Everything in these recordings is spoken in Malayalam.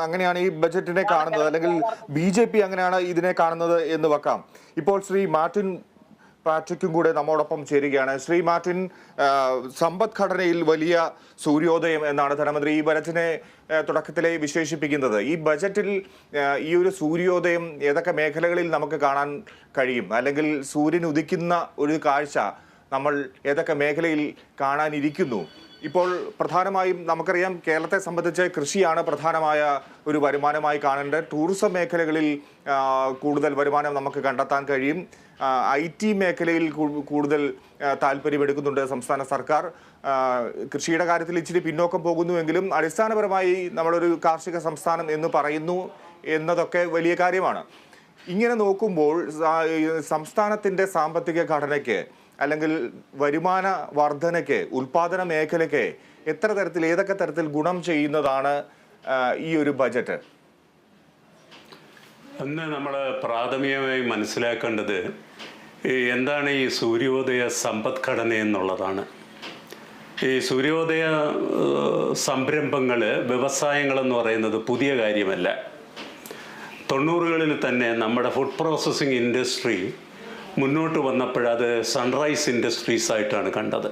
അങ്ങനെയാണ് ഈ ബജറ്റിനെ കാണുന്നത്, അല്ലെങ്കിൽ ബി.ജെ.പി. അങ്ങനെയാണ് ഇതിനെ കാണുന്നത് എന്ന് വെക്കാം. ഇപ്പോൾ ശ്രീ മാർട്ടിൻ പാട്രിക്കും കൂടെ നമ്മോടൊപ്പം ചേരുകയാണ്. ശ്രീ മാർട്ടിൻ, സമ്പദ്ഘടനയിൽ വലിയ സൂര്യോദയം എന്നാണ് ധനമന്ത്രി ഈ ബജറ്റിനെ തുടക്കത്തിലെ വിശേഷിപ്പിക്കുന്നത്. ഈ ബജറ്റിൽ ഈ ഒരു സൂര്യോദയം ഏതൊക്കെ മേഖലകളിൽ നമുക്ക് കാണാൻ കഴിയും, അല്ലെങ്കിൽ സൂര്യൻ ഉദിക്കുന്ന ഒരു കാഴ്ച നമ്മൾ ഏതൊക്കെ മേഖലയിൽ കാണാനിരിക്കുന്നു? ഇപ്പോൾ പ്രധാനമായും നമുക്കറിയാം, കേരളത്തെ സംബന്ധിച്ച് കൃഷിയാണ് പ്രധാനമായ ഒരു വരുമാനമായി കാണേണ്ടത്. ടൂറിസം മേഖലകളിൽ കൂടുതൽ വരുമാനം നമുക്ക് കണ്ടെത്താൻ കഴിയും. IT മേഖലയിൽ കൂടുതൽ താല്പര്യമെടുക്കുന്നുണ്ട് സംസ്ഥാന സർക്കാർ. കൃഷിയുടെ കാര്യത്തിൽ ഇച്ചിരി പിന്നോക്കം പോകുന്നുവെങ്കിലും അടിസ്ഥാനപരമായി നമ്മളൊരു കാർഷിക സംസ്ഥാനം എന്ന് പറയുന്നു എന്നതൊക്കെ വലിയ കാര്യമാണ്. ഇങ്ങനെ നോക്കുമ്പോൾ സംസ്ഥാനത്തിൻ്റെ സാമ്പത്തിക ഘടനയ്ക്ക്, അല്ലെങ്കിൽ വരുമാന വർധനയ്ക്ക്, ഉൽപാദന മേഖലയ്ക്ക് എത്ര തരത്തിൽ, ഏതൊക്കെ തരത്തിൽ ഗുണം ചെയ്യുന്നതാണ് ഈ ഒരു ബജറ്റ്? ഒന്ന് നമ്മൾ പ്രാഥമികമായി മനസ്സിലാക്കേണ്ടത് എന്താണ് ഈ സൂര്യോദയ സമ്പദ്ഘടന എന്നുള്ളതാണ്. ഈ സൂര്യോദയ സംരംഭങ്ങൾ, വ്യവസായങ്ങളെന്ന് പറയുന്നത് പുതിയ കാര്യമല്ല. 90കളിൽ തന്നെ നമ്മുടെ ഫുഡ് പ്രോസസ്സിംഗ് ഇൻഡസ്ട്രി മുന്നോട്ട് വന്നപ്പോഴത് സൺറൈസ് ഇൻഡസ്ട്രീസ് ആയിട്ടാണ് കണ്ടത്.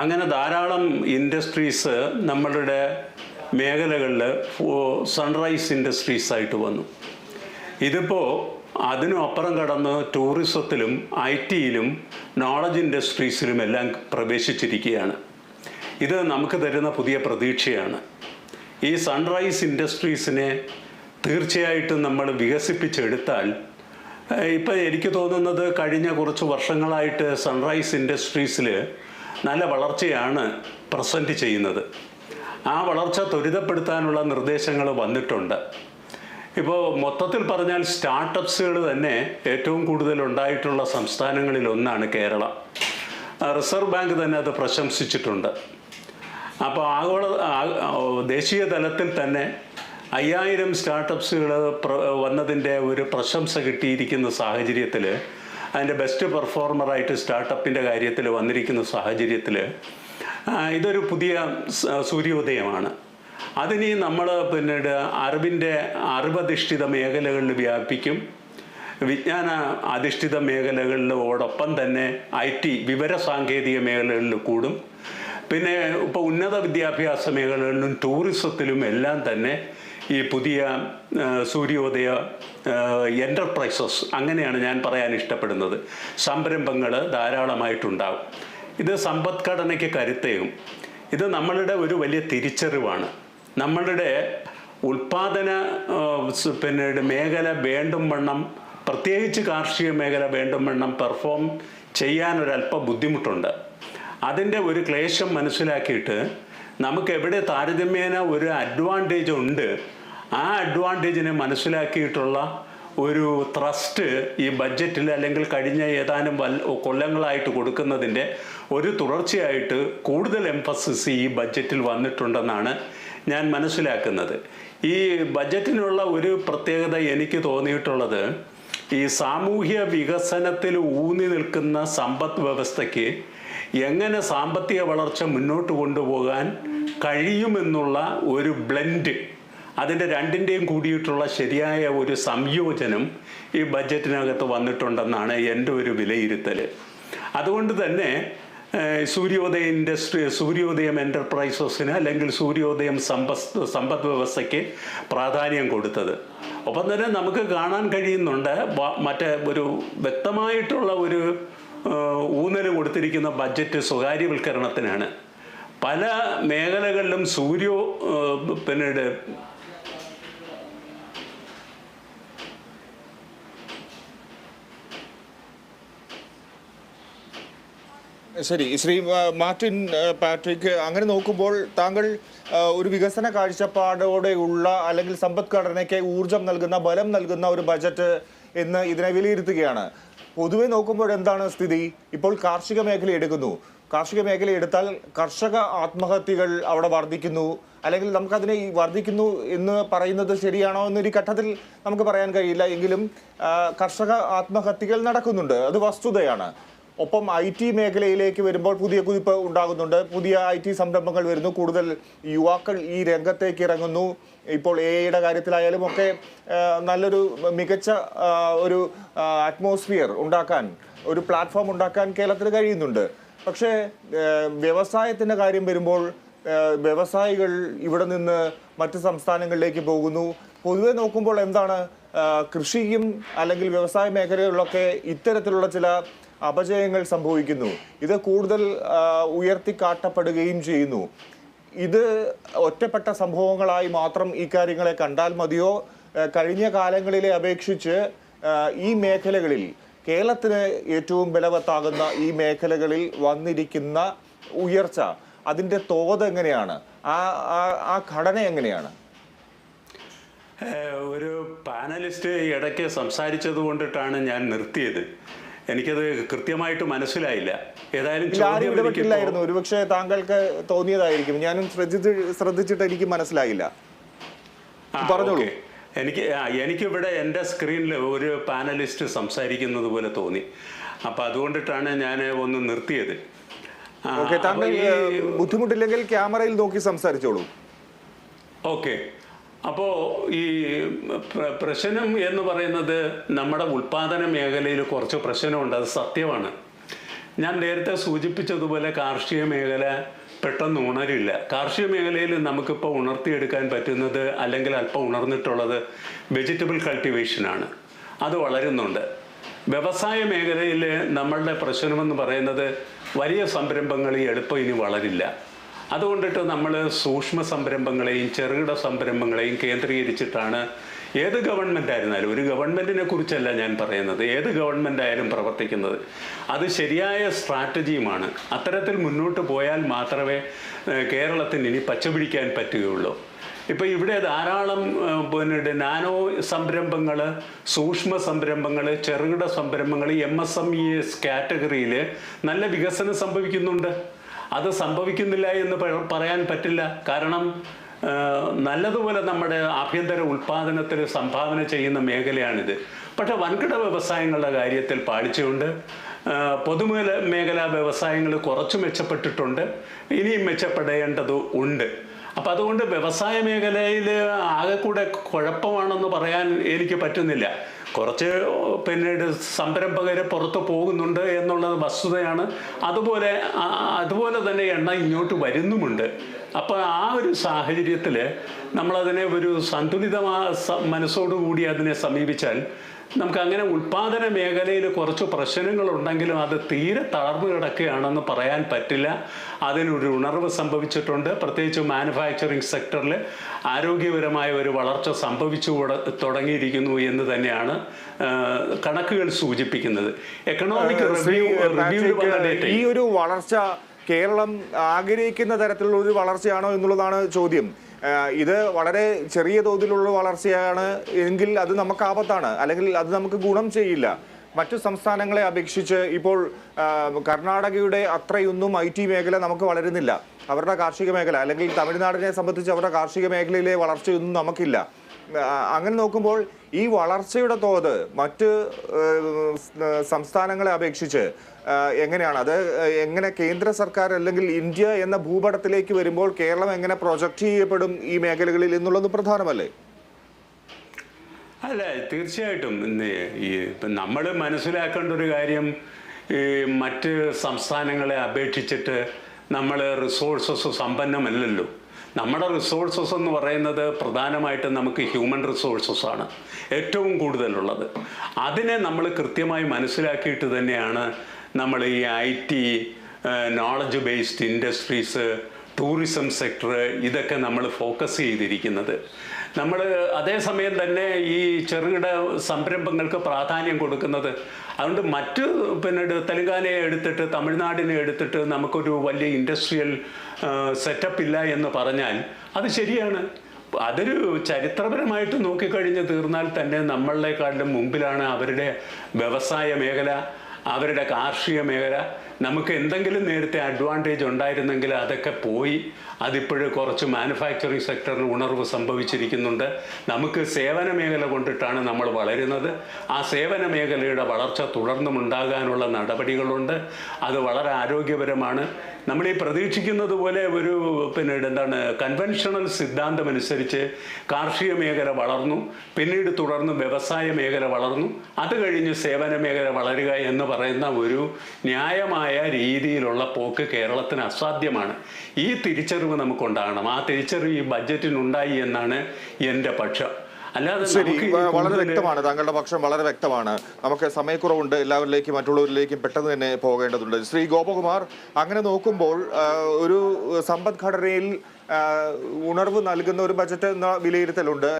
അങ്ങനെ ധാരാളം ഇൻഡസ്ട്രീസ് നമ്മളുടെ മേഖലകളിൽ സൺറൈസ് ഇൻഡസ്ട്രീസ് ആയിട്ട് വന്നു. ഇതിപ്പോൾ അതിനും അപ്പുറം കടന്ന് ടൂറിസത്തിലും IT-യിലും നോളജ് ഇൻഡസ്ട്രീസിലും എല്ലാം പ്രവേശിച്ചിരിക്കുകയാണ്. ഇത് നമുക്ക് തരുന്ന പുതിയ പ്രതീക്ഷയാണ്. ഈ സൺറൈസ് ഇൻഡസ്ട്രീസിനെ തീർച്ചയായിട്ടും നമ്മൾ വികസിപ്പിച്ചെടുത്താൽ, ഇപ്പം എനിക്ക് തോന്നുന്നത് കഴിഞ്ഞ കുറച്ച് വർഷങ്ങളായിട്ട് സൺറൈസ് ഇൻഡസ്ട്രീസിൽ നല്ല വളർച്ചയാണ് പ്രസൻറ്റ് ചെയ്യുന്നത്. ആ വളർച്ച ത്വരിതപ്പെടുത്താനുള്ള നിർദ്ദേശങ്ങൾ വന്നിട്ടുണ്ട്. ഇപ്പോൾ മൊത്തത്തിൽ പറഞ്ഞാൽ സ്റ്റാർട്ടപ്സുകൾ തന്നെ ഏറ്റവും കൂടുതൽ ഉണ്ടായിട്ടുള്ള സംസ്ഥാനങ്ങളിൽ ഒന്നാണ് കേരളം. റിസർവ് ബാങ്ക് തന്നെ അത് പ്രശംസിച്ചിട്ടുണ്ട്. അപ്പോൾ ദേശീയ തലത്തിൽ തന്നെ 5000 സ്റ്റാർട്ടപ്സുകൾ വന്നതിൻ്റെ ഒരു പ്രശംസ കിട്ടിയിരിക്കുന്ന സാഹചര്യത്തിൽ, അതിൻ്റെ ബെസ്റ്റ് പെർഫോമറായിട്ട് സ്റ്റാർട്ടപ്പിൻ്റെ കാര്യത്തിൽ വന്നിരിക്കുന്ന സാഹചര്യത്തിൽ ഇതൊരു പുതിയ സൂര്യോദയമാണ്. അതിനി നമ്മൾ പിന്നീട് അറിവധിഷ്ഠിത മേഖലകളിൽ വ്യാപിക്കും. വിജ്ഞാന അധിഷ്ഠിത മേഖലകളിലോടൊപ്പം തന്നെ IT, വിവര സാങ്കേതിക മേഖലകളിൽ കൂടും. പിന്നെ ഇപ്പോൾ ഉന്നത വിദ്യാഭ്യാസ മേഖലകളിലും ടൂറിസത്തിലും എല്ലാം തന്നെ ഈ പുതിയ സൂര്യോദയ എൻ്റർപ്രൈസസ്, അങ്ങനെയാണ് ഞാൻ പറയാൻ ഇഷ്ടപ്പെടുന്നത്, സംരംഭങ്ങൾ ധാരാളമായിട്ടുണ്ടാകും. ഇത് സമ്പദ്ഘടനയ്ക്ക് കരുത്തേകും. ഇത് നമ്മളുടെ ഒരു വലിയ തിരിച്ചറിവാണ്. നമ്മളുടെ ഉൽപാദന മേഖല വേണ്ടും വണ്ണം, പ്രത്യേകിച്ച് കാർഷിക മേഖല വേണ്ടും വണ്ണം പെർഫോം ചെയ്യാനൊരല്പം ബുദ്ധിമുട്ടുണ്ട്. അതിൻ്റെ ഒരു ക്ലേശം മനസ്സിലാക്കിയിട്ട് നമുക്ക് എവിടെ താരതമ്യേന ഒരു അഡ്വാൻറ്റേജ് ഉണ്ട്, ആ അഡ്വാൻറ്റേജിനെ മനസ്സിലാക്കിയിട്ടുള്ള ഒരു ത്രസ്റ്റ് ഈ ബഡ്ജറ്റിൽ, അല്ലെങ്കിൽ കഴിഞ്ഞ ഏതാനും കൊല്ലങ്ങളായിട്ട് കൊടുക്കുന്നതിൻ്റെ ഒരു തുടർച്ചയായിട്ട് കൂടുതൽ എംഫസിസ് ഈ ബഡ്ജറ്റിൽ വന്നിട്ടുണ്ടെന്നാണ് ഞാൻ മനസ്സിലാക്കുന്നത്. ഈ ബഡ്ജറ്റിനുള്ള ഒരു പ്രത്യേകത എനിക്ക് തോന്നിയിട്ടുള്ളത്, ഈ സാമൂഹ്യ വികസനത്തിൽ ഊന്നി നിൽക്കുന്ന സമ്പദ് വ്യവസ്ഥയ്ക്ക് എങ്ങനെ സാമ്പത്തിക വളർച്ച മുന്നോട്ട് കൊണ്ടുപോകാൻ കഴിയുമെന്നുള്ള ഒരു ബ്ലെൻഡ്, അതിൻ്റെ രണ്ടിൻ്റെയും കൂടിയിട്ടുള്ള ശരിയായ ഒരു സംയോജനം ഈ ബഡ്ജറ്റിനകത്ത് വന്നിട്ടുണ്ടെന്നാണ് എൻ്റെ ഒരു വിലയിരുത്തൽ. അതുകൊണ്ട് തന്നെ സൂര്യോദയം എൻ്റർപ്രൈസസിന്, അല്ലെങ്കിൽ സൂര്യോദയം സമ്പദ് വ്യവസ്ഥയ്ക്ക് പ്രാധാന്യം കൊടുത്തത്. ഒപ്പം തന്നെ നമുക്ക് കാണാൻ കഴിയുന്നുണ്ട്, മറ്റേ ഒരു വ്യക്തമായിട്ടുള്ള ഒരു ഊന്നൽ കൊടുത്തിരിക്കുന്ന ബഡ്ജറ്റ് സ്വകാര്യവൽക്കരണത്തിനാണ്. പല മേഖലകളിലും പിന്നീട് ശരി, ശ്രീ മാർട്ടിൻ പാട്രിക്, അങ്ങനെ നോക്കുമ്പോൾ താങ്കൾ ഒരു വികസന കാഴ്ചപ്പാടോടെയുള്ള, അല്ലെങ്കിൽ സമ്പദ്ഘടനയ്ക്ക് ഊർജം നൽകുന്ന, ബലം നൽകുന്ന ഒരു ബജറ്റ് എന്ന് ഇതിനെ വിലയിരുത്തുകയാണ്. പൊതുവെ നോക്കുമ്പോൾ എന്താണ് സ്ഥിതി? ഇപ്പോൾ കാർഷിക മേഖല എടുക്കുന്നു. കാർഷിക മേഖല എടുത്താൽ കർഷക ആത്മഹത്യകൾ അവിടെ വർദ്ധിക്കുന്നു, അല്ലെങ്കിൽ നമുക്കതിനെ വർദ്ധിക്കുന്നു എന്ന് പറയുന്നത് ശരിയാണോ എന്നൊരു ഘട്ടത്തിൽ നമുക്ക് പറയാൻ കഴിയില്ല. എങ്കിലും കർഷക ആത്മഹത്യകൾ നടക്കുന്നുണ്ട്, അത് വസ്തുതയാണ്. ഒപ്പം IT മേഖലയിലേക്ക് വരുമ്പോൾ പുതിയ കുതിപ്പ് ഉണ്ടാകുന്നുണ്ട്. പുതിയ IT സംരംഭങ്ങൾ വരുന്നു. കൂടുതൽ യുവാക്കൾ ഈ രംഗത്തേക്ക് ഇറങ്ങുന്നു. ഇപ്പോൾ AI കാര്യത്തിലായാലും ഒക്കെ നല്ലൊരു മികച്ച ഒരു അറ്റ്മോസ്ഫിയർ ഉണ്ടാക്കാൻ, ഒരു പ്ലാറ്റ്ഫോം ഉണ്ടാക്കാൻ കേരളത്തിന് കഴിയുന്നുണ്ട്. പക്ഷേ വ്യവസായത്തിൻ്റെ കാര്യം വരുമ്പോൾ വ്യവസായികൾ ഇവിടെ നിന്ന് മറ്റ് സംസ്ഥാനങ്ങളിലേക്ക് പോകുന്നു. പൊതുവെ നോക്കുമ്പോൾ എന്താണ് കൃഷിയും അല്ലെങ്കിൽ വ്യവസായ മേഖലകളിലൊക്കെ ഇത്തരത്തിലുള്ള ചില അപജയങ്ങൾ സംഭവിക്കുന്നു. ഇത് കൂടുതൽ ഉയർത്തിക്കാട്ടപ്പെടുകയും ചെയ്യുന്നു. ഇത് ഒറ്റപ്പെട്ട സംഭവങ്ങളായി മാത്രം ഈ കാര്യങ്ങളെ കണ്ടാൽ മതിയോ? കഴിഞ്ഞ കാലങ്ങളിലെ അപേക്ഷിച്ച് ഈ മേഖലകളിൽ കേരളത്തിന് ഏറ്റവും ബലവത്താകുന്ന ഈ മേഖലകളിൽ വന്നിരിക്കുന്ന ഉയർച്ച, അതിൻ്റെ തോത് എങ്ങനെയാണ്? ആ ഘടന എങ്ങനെയാണ്? ഒരു പാനലിസ്റ്റ് ഇടയ്ക്ക് സംസാരിച്ചത് കൊണ്ടിട്ടാണ് ഞാൻ നിർത്തിയത്. എനിക്കത് കൃത്യമായിട്ട് മനസ്സിലായില്ല. ഏതായാലും ഇടപെട്ടില്ലായിരുന്നു. ഒരുപക്ഷെ താങ്കൾക്ക് തോന്നിയതായിരിക്കും. ഞാനും ശ്രദ്ധിച്ചിട്ട് എനിക്ക് മനസ്സിലായില്ല. പറഞ്ഞോളൂ. എനിക്കിവിടെ എൻ്റെ സ്ക്രീനിൽ ഒരു പാനലിസ്റ്റ് സംസാരിക്കുന്നത് പോലെ തോന്നി. അപ്പം അതുകൊണ്ടിട്ടാണ് ഞാൻ ഒന്ന് നിർത്തിയത്. താങ്കൾ ബുദ്ധിമുട്ടില്ലെങ്കിൽ ക്യാമറയിൽ നോക്കി സംസാരിച്ചോളൂ. ഓക്കെ. അപ്പോൾ ഈ പ്രശ്നം എന്ന് പറയുന്നത് നമ്മുടെ ഉൽപാദന മേഖലയിൽ കുറച്ച് പ്രശ്നമുണ്ട്. അത് സത്യമാണ്. ഞാൻ നേരത്തെ സൂചിപ്പിച്ചതുപോലെ കാർഷിക മേഖല പെട്ടെന്ന് ഉണരില്ല. കാർഷിക മേഖലയിൽ നമുക്കിപ്പോൾ ഉണർത്തിയെടുക്കാൻ പറ്റുന്നത്, അല്ലെങ്കിൽ അല്പം ഉണർന്നിട്ടുള്ളത്, വെജിറ്റബിൾ കൾട്ടിവേഷനാണ്. അത് വളരുന്നുണ്ട്. വ്യവസായ മേഖലയിൽ നമ്മളുടെ പ്രശ്നമെന്ന് പറയുന്നത് വലിയ സംരംഭങ്ങൾ എളുപ്പം ഇനി വളരില്ല. അതുകൊണ്ടിട്ട് നമ്മൾ സൂക്ഷ്മ സംരംഭങ്ങളെയും ചെറുകിട സംരംഭങ്ങളെയും കേന്ദ്രീകരിച്ചിട്ടാണ് ഏത് ഗവൺമെൻറ് ആയിരുന്നാലും, ഒരു ഗവൺമെൻറ്റിനെ കുറിച്ചല്ല ഞാൻ പറയുന്നത്, ഏത് ഗവൺമെൻറ് ആയാലും പ്രവർത്തിക്കുന്നത്. അത് ശരിയായ സ്ട്രാറ്റജിയുമാണ്. അത്തരത്തിൽ മുന്നോട്ട് പോയാൽ മാത്രമേ കേരളത്തിന് ഇനി പച്ചപിടിക്കാൻ പറ്റുകയുള്ളൂ. ഇപ്പോൾ ഇവിടെ ധാരാളം നാനോ സംരംഭങ്ങൾ, സൂക്ഷ്മ സംരംഭങ്ങൾ, ചെറുകിട സംരംഭങ്ങൾ, MSMEs കാറ്റഗറിയിൽ നല്ല വികസനം സംഭവിക്കുന്നുണ്ട്. അത് സംഭവിക്കുന്നില്ല എന്ന് പറയാൻ പറ്റില്ല. കാരണം നല്ലതുപോലെ നമ്മുടെ ആഭ്യന്തര ഉൽപ്പാദനത്തിൽ സംഭാവന ചെയ്യുന്ന മേഖലയാണിത്. പക്ഷെ വൻകിട വ്യവസായങ്ങളുടെ കാര്യത്തിൽ പാളിച്ചുകൊണ്ട് പൊതുമേഖലാ വ്യവസായങ്ങൾ കുറച്ച് മെച്ചപ്പെട്ടിട്ടുണ്ട്. ഇനിയും മെച്ചപ്പെടേണ്ടത് ഉണ്ട്. അപ്പം അതുകൊണ്ട് വ്യവസായ മേഖലയിൽ ആകെ കൂടെ കുഴപ്പമാണെന്ന് പറയാൻ എനിക്ക് പറ്റുന്നില്ല. കുറച്ച് പിന്നീട് സംരംഭകർ പുറത്ത് പോകുന്നുണ്ട് എന്നുള്ളത് വസ്തുതയാണ്. അതുപോലെ തന്നെ എണ്ണ ഇങ്ങോട്ട് വരുന്നുമുണ്ട്. അപ്പോൾ ആ ഒരു സാഹചര്യത്തിൽ നമ്മളതിനെ ഒരു സന്തുലിതമായ മനസ്സോടുകൂടി അതിനെ സമീപിച്ചാൽ നമുക്ക് അങ്ങനെ ഉൽപാദന മേഖലയിൽ കുറച്ച് പ്രശ്നങ്ങളുണ്ടെങ്കിലും അത് തീരെ തളർന്നു കിടക്കുകയാണെന്ന് പറയാൻ പറ്റില്ല. അതിനൊരു ഉണർവ് സംഭവിച്ചിട്ടുണ്ട്. പ്രത്യേകിച്ച് മാനുഫാക്ചറിങ് സെക്ടറിൽ ആരോഗ്യപരമായ ഒരു വളർച്ച സംഭവിച്ചു തുടങ്ങിയിരിക്കുന്നു എന്ന് തന്നെയാണ് കണക്കുകൾ സൂചിപ്പിക്കുന്നത്. എക്കണോമിക് റിവ്യൂ ഈ ഒരു വളർച്ച കേരളം ആഗ്രഹിക്കുന്ന തരത്തിലുള്ള ഒരു വളർച്ചയാണോ എന്നുള്ളതാണ് ചോദ്യം. ഇത് വളരെ ചെറിയ തോതിലുള്ള വളർച്ചയാണ് എങ്കിൽ അത് നമുക്ക് ആപത്താണ്, അല്ലെങ്കിൽ അത് നമുക്ക് ഗുണം ചെയ്യില്ല. മറ്റു സംസ്ഥാനങ്ങളെ അപേക്ഷിച്ച് ഇപ്പോൾ കർണാടകയുടെ അത്രയൊന്നും IT മേഖല നമുക്ക് വളരുന്നില്ല. അവരുടെ കാർഷിക മേഖല, അല്ലെങ്കിൽ തമിഴ്നാടിനെ സംബന്ധിച്ച് അവരുടെ കാർഷിക മേഖലയിലെ വളർച്ചയൊന്നും നമുക്കില്ല. അങ്ങനെ നോക്കുമ്പോൾ ഈ വളർച്ചയുടെ തോത് മറ്റ് സംസ്ഥാനങ്ങളെ അപേക്ഷിച്ച് എങ്ങനെയാണ്? അത് എങ്ങനെ കേന്ദ്ര സർക്കാർ അല്ലെങ്കിൽ ഇന്ത്യ എന്ന ഭൂപടത്തിലേക്ക് വരുമ്പോൾ കേരളം എങ്ങനെ പ്രൊജക്റ്റ് ചെയ്യപ്പെടും ഈ മേഖലകളിൽ എന്നുള്ളത് പ്രധാനമല്ലേ? അല്ല, തീർച്ചയായിട്ടും. ഈ നമ്മൾ മനസ്സിലാക്കേണ്ട ഒരു കാര്യം, ഈ മറ്റ് സംസ്ഥാനങ്ങളെ അപേക്ഷിച്ചിട്ട് നമ്മൾ റിസോഴ്സസ് സമ്പന്നമല്ലല്ലോ. നമ്മുടെ റിസോഴ്സസ് എന്ന് പറയുന്നത് പ്രധാനമായിട്ടും നമുക്ക് ഹ്യൂമൻ റിസോഴ്സസ് ആണ് ഏറ്റവും കൂടുതലുള്ളത്. അതിനെ നമ്മൾ കൃത്യമായി മനസ്സിലാക്കിയിട്ട് തന്നെയാണ് നമ്മൾ ഈ IT, knowledge based industries, tourism sector, ഇതൊക്കെ നമ്മൾ ഫോക്കസ് ചെയ്തിരിക്കുന്നത്. നമ്മൾ അതേസമയം തന്നെ ഈ ചെറുകിട സംരംഭങ്ങൾക്ക് പ്രാധാന്യം കൊടുക്കുന്നത്. അതുകൊണ്ട് മറ്റ് തെലങ്കാനയെ എടുത്തിട്ട് തമിഴ്നാടിനെ എടുത്തിട്ട് നമുക്കൊരു വലിയ ഇൻഡസ്ട്രിയൽ സെറ്റപ്പ് ഇല്ല എന്ന് പറഞ്ഞാൽ അത് ശരിയാണ്. അതൊരു ചരിത്രപരമായിട്ട് നോക്കിക്കഴിഞ്ഞ് തീർന്നാൽ തന്നെ നമ്മളെക്കാളും മുമ്പിലാണ് അവരുടെ വ്യവസായ മേഖല. അവരുടെ കാർഷിക മേഖല, നമുക്ക് എന്തെങ്കിലും നേരത്തെ അഡ്വാൻറ്റേജ് ഉണ്ടായിരുന്നെങ്കിൽ അതൊക്കെ പോയി. അതിപ്പോഴും കുറച്ച് മാനുഫാക്ചറിങ് സെക്ടറിന് ഉണർവ് സംഭവിച്ചിരിക്കുന്നുണ്ട്. നമുക്ക് സേവന മേഖല കൊണ്ടിട്ടാണ് നമ്മൾ വളരുന്നത്. ആ സേവന മേഖലയുടെ വളർച്ച തുടർന്നും ഉണ്ടാകാനുള്ള നടപടികളുണ്ട്. അത് വളരെ ആരോഗ്യപരമാണ്. നമ്മൾ ഈ പ്രതീക്ഷിക്കുന്നത് പോലെ ഒരു കൺവെൻഷണൽ സിദ്ധാന്തമനുസരിച്ച് കാർഷിക മേഖല വളർന്നു, പിന്നീട് തുടർന്ന് വ്യവസായ മേഖല വളർന്നു, അത് കഴിഞ്ഞ് സേവന മേഖല വളരുക എന്ന് പറയുന്ന ഒരു ന്യായമായ രീതിയിലുള്ള പോക്ക് കേരളത്തിന് അസാധ്യമാണ്. ഈ തിരിച്ചറിവ് നമുക്കുണ്ടാകണം. ആ തിരിച്ചറിവ് ഈ ബഡ്ജറ്റിനുണ്ടായി എന്നാണ് എൻ്റെ പക്ഷം. അല്ലാതെ ശരി, വളരെ വ്യക്തമാണ്, താങ്കളുടെ പക്ഷം വളരെ വ്യക്തമാണ്. നമുക്ക് സമയക്കുറവുണ്ട്, എല്ലാവരിലേക്കും മറ്റുള്ളവരിലേക്കും പെട്ടെന്ന് തന്നെ പോകേണ്ടതുണ്ട്. ശ്രീ ഗോപകുമാർ, അങ്ങനെ നോക്കുമ്പോൾ ഒരു സമ്പദ്ഘടനയിൽ ഉണർവ് നൽകുന്ന ഒരു ബജറ്റ് എന്ന വിലയിരുത്തലുണ്ട്.